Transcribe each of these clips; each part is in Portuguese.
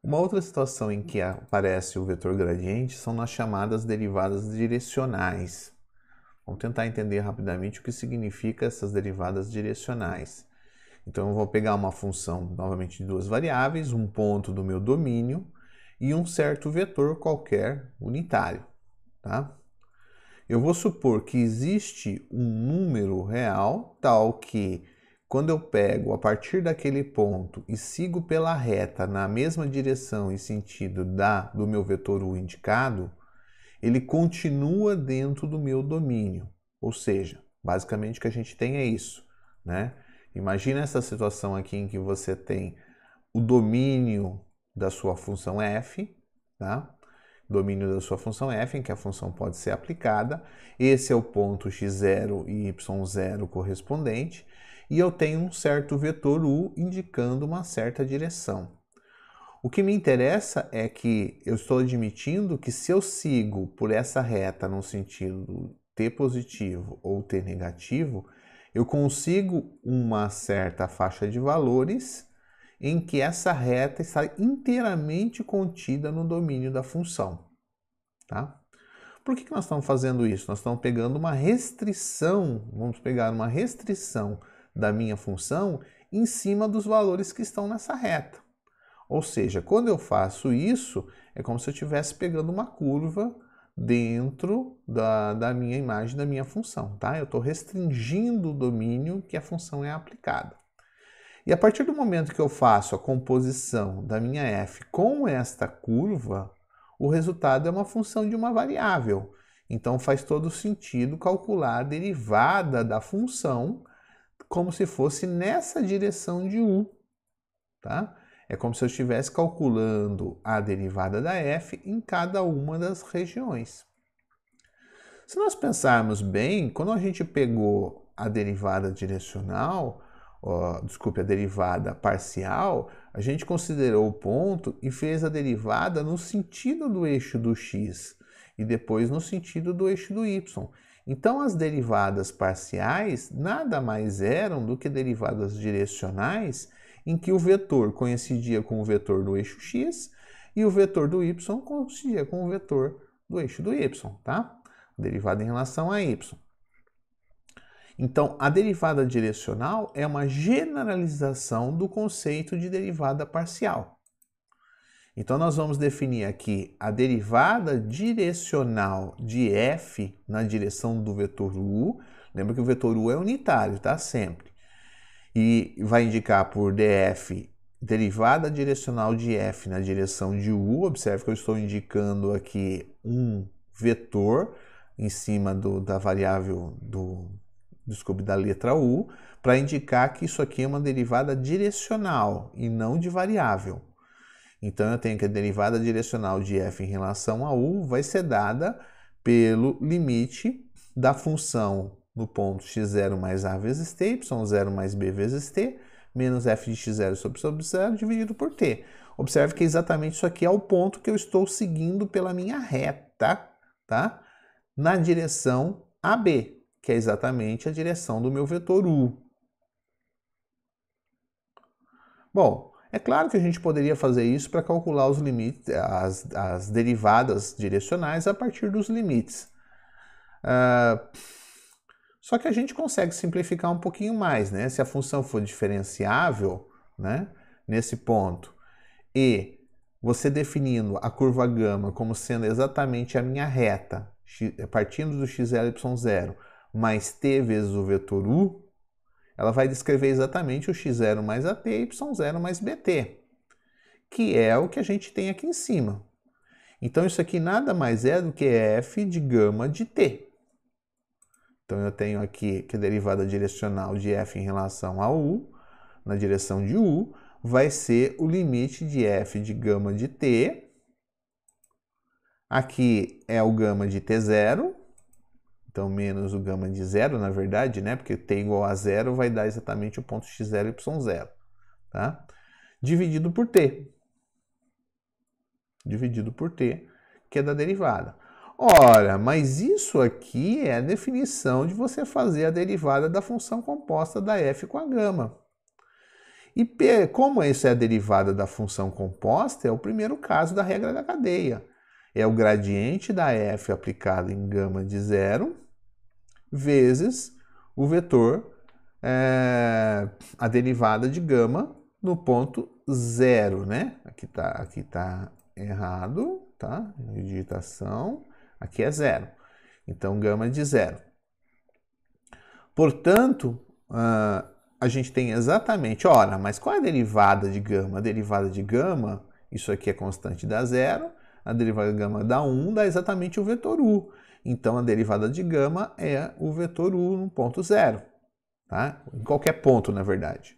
Uma outra situação em que aparece o vetor gradiente são nas chamadas derivadas direcionais. Vamos tentar entender rapidamente o que significa essas derivadas direcionais. Então eu vou pegar uma função novamente de duas variáveis, um ponto do meu domínio e um certo vetor qualquer unitário, tá? Eu vou supor que existe um número real tal que quando eu pego a partir daquele ponto e sigo pela reta na mesma direção e sentido do meu vetor U indicado, ele continua dentro do meu domínio. Ou seja, basicamente o que a gente tem é isso, né? Imagina essa situação aqui em que você tem o domínio da sua função f, tá? Domínio da sua função f, em que a função pode ser aplicada. Esse é o ponto x0 e y0 correspondente. E eu tenho um certo vetor u indicando uma certa direção. O que me interessa é que eu estou admitindo que se eu sigo por essa reta no sentido t positivo ou t negativo, eu consigo uma certa faixa de valores em que essa reta está inteiramente contida no domínio da função. Tá? Por que nós estamos fazendo isso? Nós estamos pegando uma restrição, vamos pegar uma restrição da minha função em cima dos valores que estão nessa reta. Ou seja, quando eu faço isso, é como se eu estivesse pegando uma curva dentro da minha imagem, da minha função. Tá? Eu estou restringindo o domínio que a função é aplicada. E a partir do momento que eu faço a composição da minha f com esta curva, o resultado é uma função de uma variável. Então faz todo sentido calcular a derivada da função como se fosse nessa direção de u. Tá? É como se eu estivesse calculando a derivada da f em cada uma das regiões. Se nós pensarmos bem, quando a gente pegou a derivada direcional, a derivada parcial, a gente considerou o ponto e fez a derivada no sentido do eixo do x e depois no sentido do eixo do y. Então, as derivadas parciais nada mais eram do que derivadas direcionais em que o vetor coincidia com o vetor do eixo x e o vetor do y coincidia com o vetor do eixo do y, tá? Derivada em relação a y. Então, a derivada direcional é uma generalização do conceito de derivada parcial. Então, nós vamos definir aqui a derivada direcional de f na direção do vetor u. Lembra que o vetor u é unitário, tá? Sempre. E vai indicar por df derivada direcional de f na direção de u. Observe que eu estou indicando aqui um vetor em cima da variável da letra u, para indicar que isso aqui é uma derivada direcional e não de variável. Então eu tenho que a derivada direcional de f em relação a u vai ser dada pelo limite da função no ponto x0 mais a vezes t, y0 mais b vezes t, menos f de x0 sobre 0 dividido por t. Observe que exatamente isso aqui é o ponto que eu estou seguindo pela minha reta, tá? Na direção AB, que é exatamente a direção do meu vetor u. Bom, é claro que a gente poderia fazer isso para calcular os limites, as derivadas direcionais a partir dos limites. Só que a gente consegue simplificar um pouquinho mais, né? Se a função for diferenciável, né, nesse ponto, e você definindo a curva gama como sendo exatamente a minha reta, partindo do x0 e y0, mais t vezes o vetor u, ela vai descrever exatamente o x0 mais at e y0 mais bt, que é o que a gente tem aqui em cima. Então isso aqui nada mais é do que f de gama de t. Então eu tenho aqui que a derivada direcional de f em relação a u, na direção de u, vai ser o limite de f de gama de t. Aqui é o gama de t0, então menos o gama de 0, na verdade, né? Porque t igual a 0 vai dar exatamente o ponto x0 e y0, tá? Dividido por t. Dividido por t, que é da derivada. Ora, mas isso aqui é a definição de você fazer a derivada da função composta da f com a gama. E como essa é a derivada da função composta, é o primeiro caso da regra da cadeia. É o gradiente da f aplicado em gama de zero vezes o vetor, a derivada de gama no ponto zero, né? Aqui tá errado, tá? Digitação, aqui é zero. Então, gama de zero. Portanto, a gente tem exatamente, ora, mas qual é a derivada de gama? A derivada de gama, isso aqui é constante dá zero, a derivada de gama dá 1, dá exatamente o vetor u. Então, a derivada de gama é o vetor u no ponto zero, tá? Em qualquer ponto, na verdade.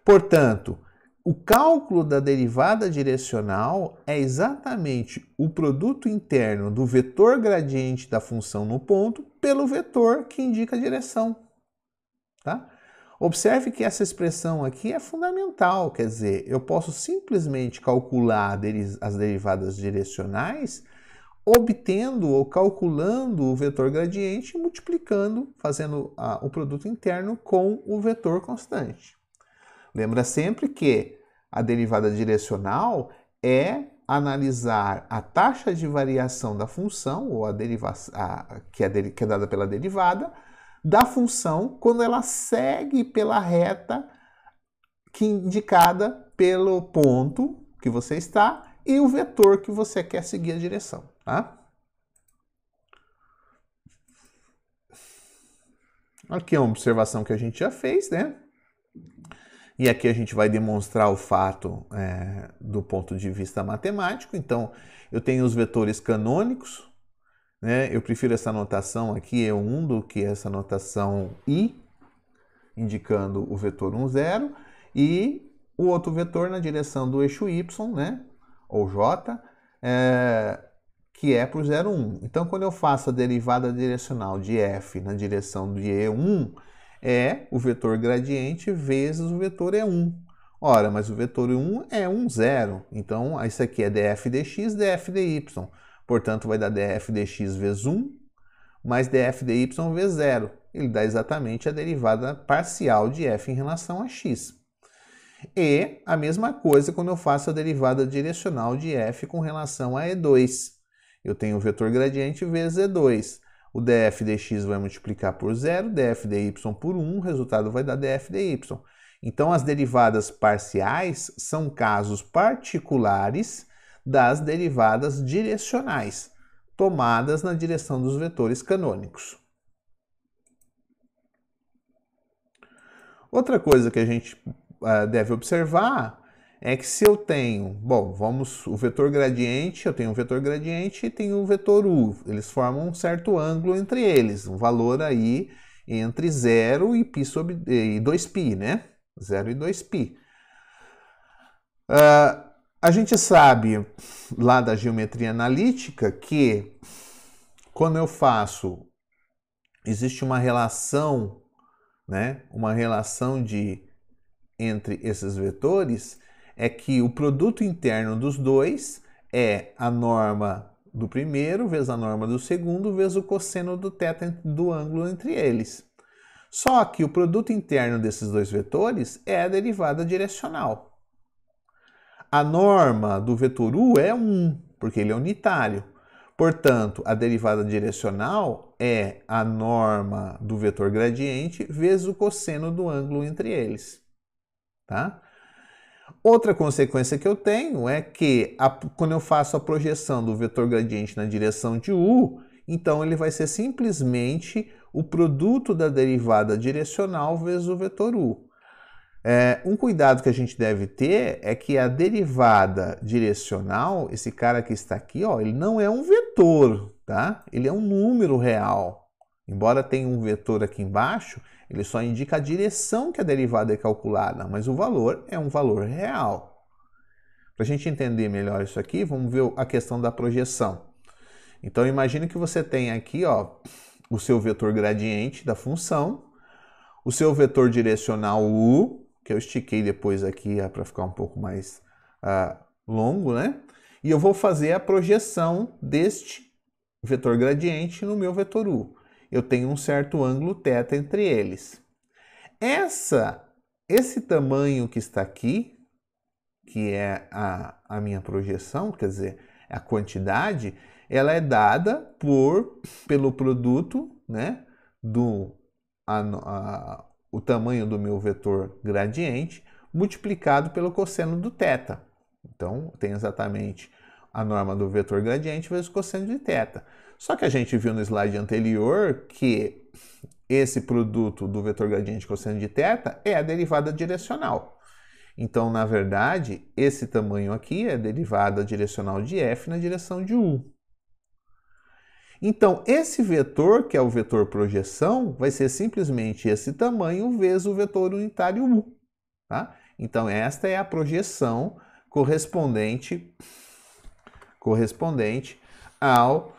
Portanto, o cálculo da derivada direcional é exatamente o produto interno do vetor gradiente da função no ponto pelo vetor que indica a direção, tá? Observe que essa expressão aqui é fundamental, quer dizer, eu posso simplesmente calcular as derivadas direcionais obtendo ou calculando o vetor gradiente e multiplicando, fazendo o produto interno com o vetor constante. Lembra sempre que a derivada direcional é analisar a taxa de variação da função, ou que é dada pela derivada, da função quando ela segue pela reta que indicada pelo ponto que você está e o vetor que você quer seguir a direção, tá? Aqui é uma observação que a gente já fez, né? E aqui a gente vai demonstrar o fato do ponto de vista matemático. Então, eu tenho os vetores canônicos, né? Eu prefiro essa notação aqui, E1, do que essa notação I, indicando o vetor 1, 0, e o outro vetor na direção do eixo Y, né? Ou J, que é por 0, 1. Então, quando eu faço a derivada direcional de f na direção de E1, é o vetor gradiente vezes o vetor E1. Ora, mas o vetor E1 é 1, 0. Então, isso aqui é df dx, df dy. Portanto, vai dar df dx vezes 1 mais df dy vezes 0. Ele dá exatamente a derivada parcial de f em relação a x. E a mesma coisa quando eu faço a derivada direcional de f com relação a E2. Eu tenho o vetor gradiente vezes E2. O df dx vai multiplicar por 0, df dy por 1, o resultado vai dar df dy. Então, as derivadas parciais são casos particulares das derivadas direcionais, tomadas na direção dos vetores canônicos. Outra coisa que a gente deve observar é que se eu tenho, o vetor gradiente, eu tenho um vetor gradiente e tenho um vetor u. Eles formam um certo ângulo entre eles, um valor aí entre 0 e 2π, né? 0 e 2π. A gente sabe lá da geometria analítica que quando eu existe uma relação, né? Uma relação entre esses vetores, é que o produto interno dos dois é a norma do primeiro vezes a norma do segundo vezes o cosseno do θ do ângulo entre eles. Só que o produto interno desses dois vetores é a derivada direcional. A norma do vetor u é 1, porque ele é unitário. Portanto, a derivada direcional é a norma do vetor gradiente vezes o cosseno do ângulo entre eles. Tá? Outra consequência que eu tenho é que quando eu faço a projeção do vetor gradiente na direção de u, então ele vai ser simplesmente o produto da derivada direcional vezes o vetor u. Um cuidado que a gente deve ter é que a derivada direcional, esse cara que está aqui, ó, ele não é um vetor, tá? Ele é um número real. Embora tenha um vetor aqui embaixo, ele só indica a direção que a derivada é calculada, mas o valor é um valor real. Para a gente entender melhor isso aqui, vamos ver a questão da projeção. Então, imagine que você tem aqui, ó, o seu vetor gradiente da função, o seu vetor direcional u, que eu estiquei depois aqui para ficar um pouco mais longo, né? E eu vou fazer a projeção deste vetor gradiente no meu vetor u. Eu tenho um certo ângulo θ entre eles. Essa esse tamanho que está aqui, que é a minha projeção, quer dizer, a quantidade, ela é dada pelo produto, né, o tamanho do meu vetor gradiente multiplicado pelo cosseno do θ. Então, tem exatamente a norma do vetor gradiente vezes o cosseno de θ. Só que a gente viu no slide anterior que esse produto do vetor gradiente e cosseno de θ é a derivada direcional. Então, na verdade, esse tamanho aqui é a derivada direcional de f na direção de u. Então, esse vetor, que é o vetor projeção, vai ser simplesmente esse tamanho vezes o vetor unitário u. Tá? Então, esta é a projeção correspondente ao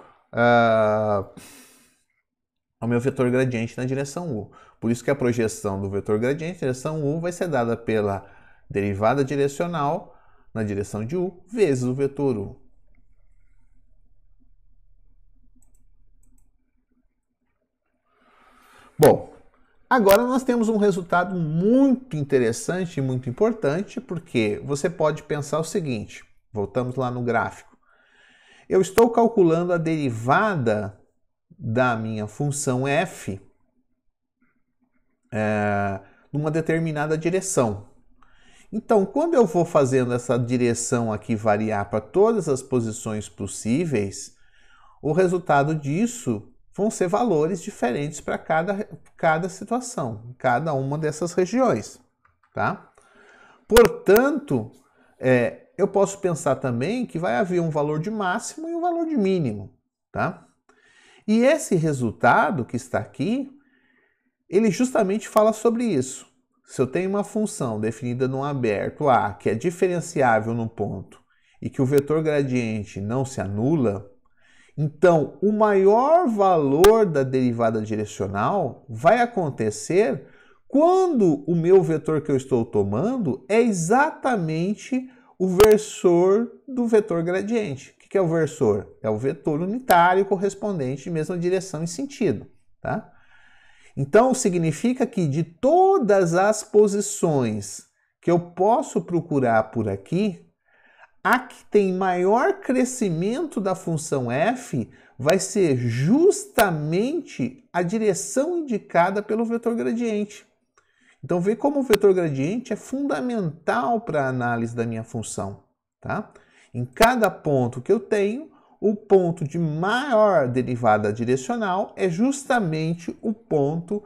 meu vetor gradiente na direção u. Por isso que a projeção do vetor gradiente na direção u vai ser dada pela derivada direcional na direção de u vezes o vetor u. Bom, agora nós temos um resultado muito interessante e muito importante, porque você pode pensar o seguinte, voltamos lá no gráfico. Eu estou calculando a derivada da minha função f numa determinada direção. Então, quando eu vou fazendo essa direção aqui variar para todas as posições possíveis, o resultado disso vão ser valores diferentes para cada situação, cada uma dessas regiões, tá? Portanto, eu posso pensar também que vai haver um valor de máximo e um valor de mínimo, tá? E esse resultado que está aqui, ele justamente fala sobre isso. Se eu tenho uma função definida num aberto A, que é diferenciável no ponto, e que o vetor gradiente não se anula, então o maior valor da derivada direcional vai acontecer quando o meu vetor que eu estou tomando é exatamente o versor do vetor gradiente. O que é o versor? É o vetor unitário correspondente de mesma direção e sentido, tá? Então, significa que de todas as posições que eu posso procurar por aqui, a que tem maior crescimento da função f vai ser justamente a direção indicada pelo vetor gradiente. Então, vê como o vetor gradiente é fundamental para a análise da minha função, tá? Em cada ponto que eu tenho, o ponto de maior derivada direcional é justamente o ponto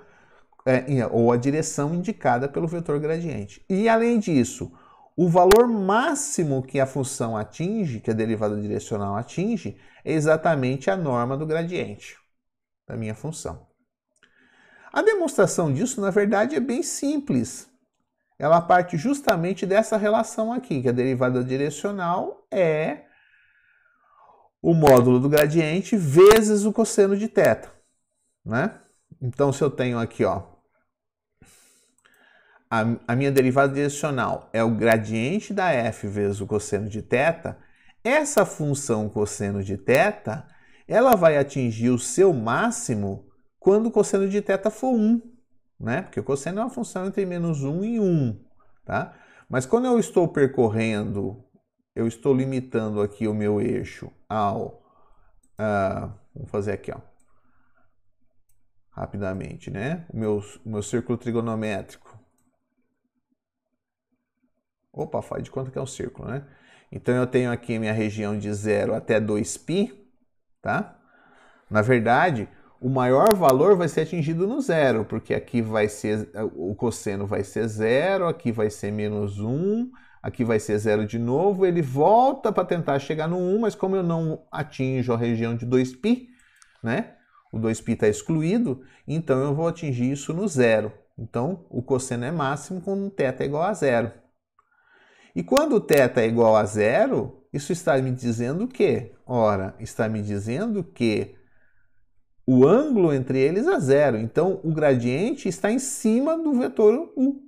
ou a direção indicada pelo vetor gradiente. E além disso, o valor máximo que a função atinge, que a derivada direcional atinge, é exatamente a norma do gradiente da minha função. A demonstração disso, na verdade, é bem simples. Ela parte justamente dessa relação aqui, que a derivada direcional é o módulo do gradiente vezes o cosseno de θ, né? Então, se eu tenho aqui, ó, a minha derivada direcional é o gradiente da f vezes o cosseno de θ, essa função cosseno de θ, ela vai atingir o seu máximo quando o cosseno de θ for 1, né? Porque o cosseno é uma função entre menos 1 e 1, tá? Mas quando eu estou percorrendo, eu estou limitando aqui o meu eixo ao... vamos fazer aqui, ó, rapidamente, né? O meu círculo trigonométrico. Opa, faz de conta que é um círculo, né? Então, eu tenho aqui minha região de 0 até 2π, tá? Na verdade, o maior valor vai ser atingido no zero, porque aqui vai ser, o cosseno vai ser 0, aqui vai ser menos 1, aqui vai ser 0 de novo, ele volta para tentar chegar no 1, mas como eu não atinjo a região de 2π, né? O 2π está excluído, então eu vou atingir isso no zero. Então, o cosseno é máximo quando θ é igual a 0. E quando θ é igual a 0, isso está me dizendo o quê? Ora, está me dizendo que o ângulo entre eles é 0. Então, o gradiente está em cima do vetor u,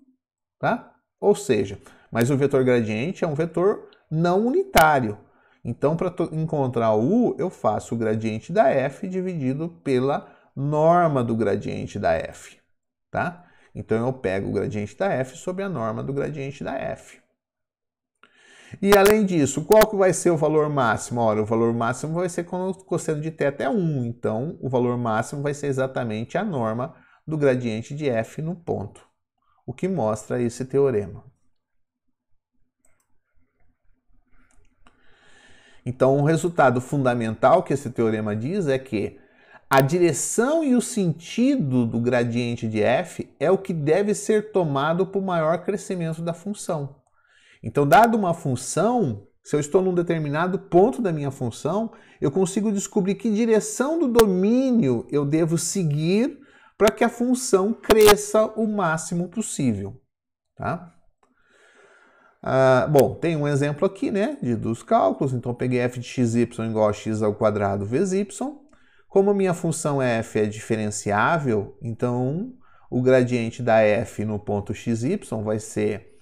tá? Ou seja, mas o vetor gradiente é um vetor não unitário. Então, para encontrar o u, eu faço o gradiente da f dividido pela norma do gradiente da f, tá? Então eu pego o gradiente da f sobre a norma do gradiente da f. E além disso, qual que vai ser o valor máximo? Ora, o valor máximo vai ser quando o cosseno de θ é 1. Então, o valor máximo vai ser exatamente a norma do gradiente de f no ponto, o que mostra esse teorema. Então, o resultado fundamental que esse teorema diz é que a direção e o sentido do gradiente de f é o que deve ser tomado para o maior crescimento da função. Então, dado uma função, se eu estou num determinado ponto da minha função, eu consigo descobrir que direção do domínio eu devo seguir para que a função cresça o máximo possível. Tá? Bom, tem um exemplo aqui, né, dos cálculos. Então, eu peguei f de xy igual a x ao quadrado vezes y. Como a minha função f é diferenciável, então o gradiente da f no ponto xy vai ser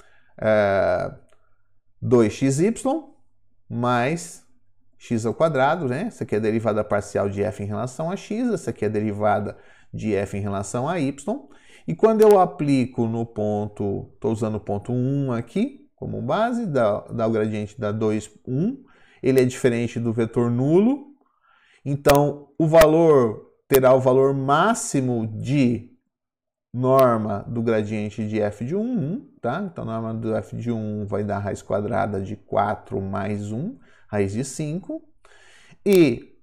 2xy mais x ao quadrado, né? Essa aqui é a derivada parcial de f em relação a x, essa aqui é a derivada de f em relação a y. E quando eu aplico no ponto, estou usando o ponto 1 aqui como base, dá o gradiente da 2, 1. Ele é diferente do vetor nulo. Então, o valor terá o valor máximo de norma do gradiente de f de 1, tá? Então, a norma do f de 1 vai dar raiz quadrada de 4 mais 1, raiz de 5. E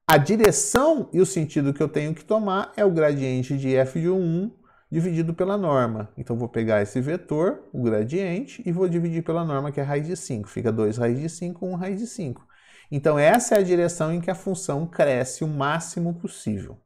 a direção e o sentido que eu tenho que tomar é o gradiente de f de 1 dividido pela norma. Então, vou pegar esse vetor, o gradiente, e vou dividir pela norma, que é raiz de 5. Fica 2 raiz de 5, 1 raiz de 5. Então, essa é a direção em que a função cresce o máximo possível.